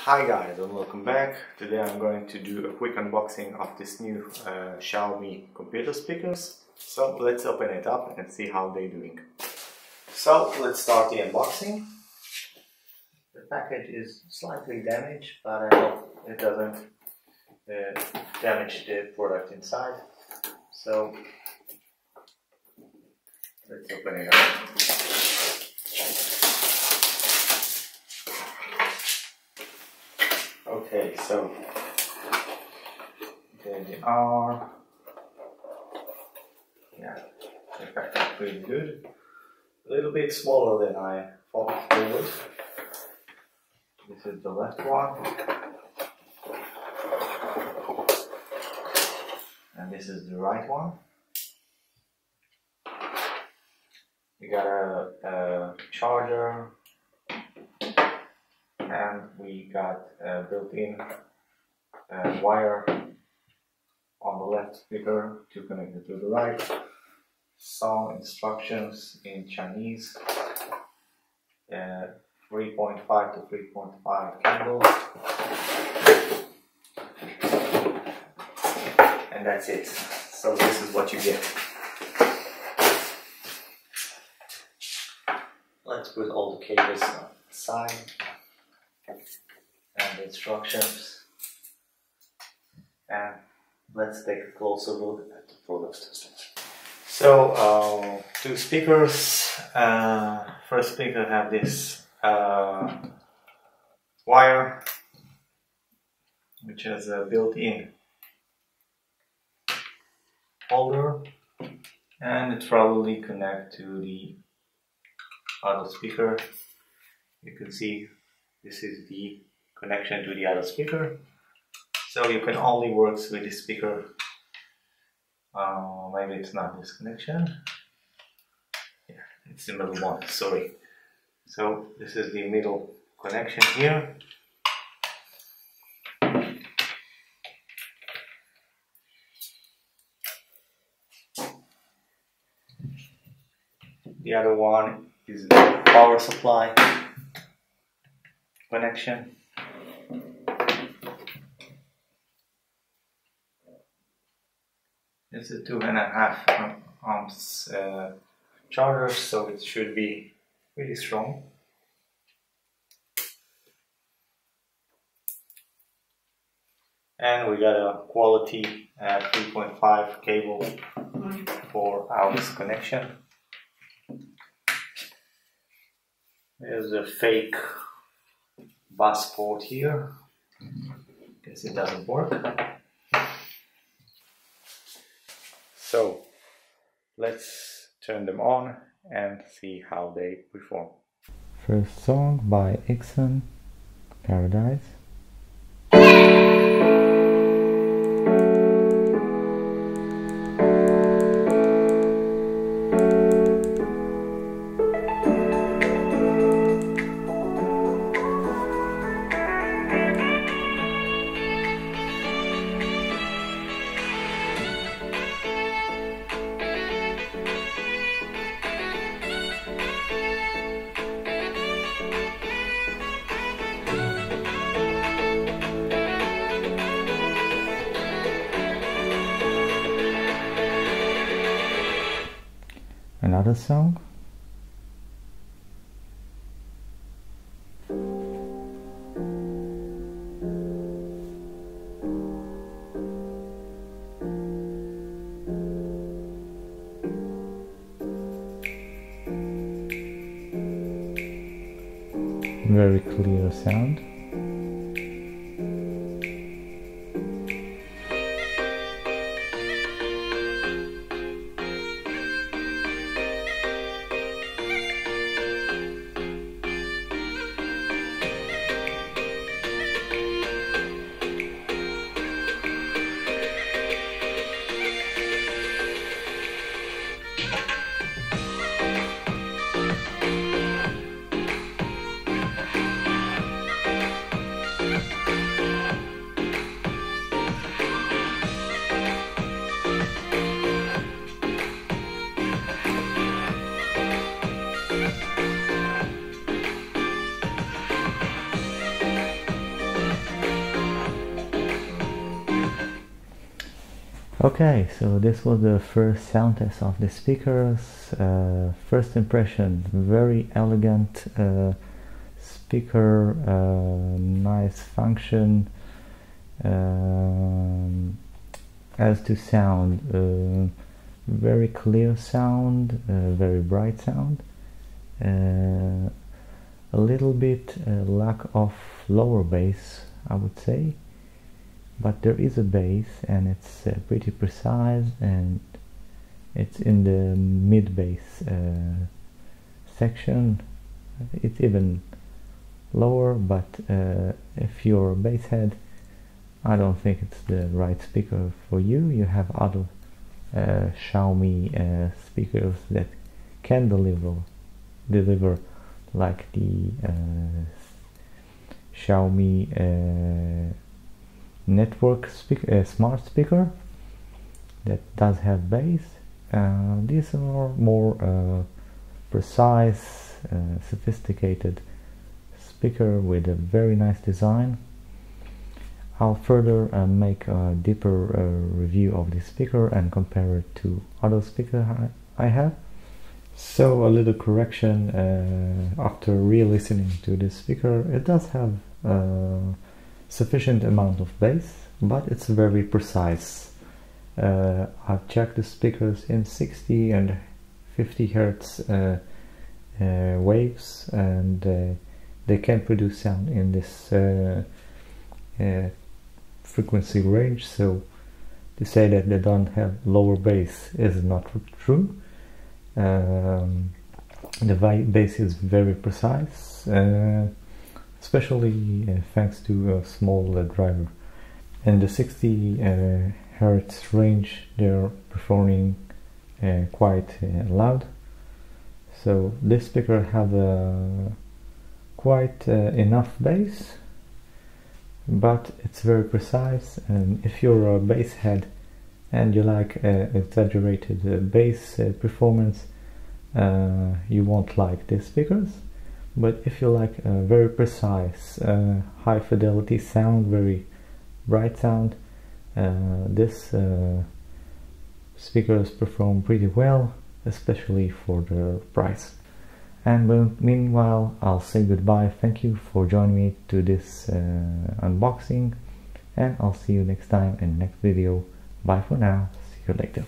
Hi guys and welcome back. Today I'm going to do a quick unboxing of this new Xiaomi computer speakers. So let's open it up and see how they're doing. So let's start the unboxing. The package is slightly damaged, but I hope it doesn't damage the product inside. So let's open it up. Okay, so there they are. Yeah, the package is pretty good. A little bit smaller than I thought it would. This is the left one. And this is the right one. We got a charger. And we got a built-in wire on the left speaker to connect it to the right. Some instructions in Chinese. 3.5 to 3.5 cable. And that's it. So this is what you get. Let's put all the cables aside. And the instructions, and let's take a closer look at the product. So two speakers. First speaker have this wire which has a built-in holder, and it probably connect to the other speaker. You can see this is the connection to the other speaker. So you can only work with this speaker. Maybe it's not this connection. Yeah, it's the middle one, sorry. So this is the middle connection here. The other one is the power supply connection. It's a 2.5 amps charger, so it should be really strong. And we got a quality 3.5 cable for our connection. There's a fake bus port here. Guess it doesn't work. So let's turn them on and see how they perform. First song by Ixon, Paradise. Another song. Very clear sound. Okay, so this was the first sound test of the speakers. First impression, very elegant speaker, nice function. As to sound, very clear sound, very bright sound. A little bit lack of lower bass, I would say, but there is a bass and it's pretty precise, and it's in the mid bass section. It's even lower, but if you're a bass head, I don't think it's the right speaker for you. You have other Xiaomi speakers that can deliver like the Xiaomi network smart speaker that does have bass. These are more precise, sophisticated speaker with a very nice design. I'll further make a deeper review of this speaker and compare it to other speakers I have. So a little correction, after re-listening to this speaker, it does have sufficient amount of bass, but it's very precise. I've checked the speakers in 60 and 50 hertz waves, and they can produce sound in this frequency range, so to say that they don't have lower bass is not true. The bass is very precise, especially thanks to a small driver. In the 60 hertz range they're performing quite loud, so this speaker has quite enough bass, but it's very precise. And if you're a bass head and you like exaggerated bass performance, you won't like these speakers. But if you like very precise, high fidelity sound, very bright sound, this speakers perform pretty well, especially for the price. And meanwhile, I'll say goodbye. Thank you for joining me to this unboxing, and I'll see you next time in the next video. Bye for now. See you later.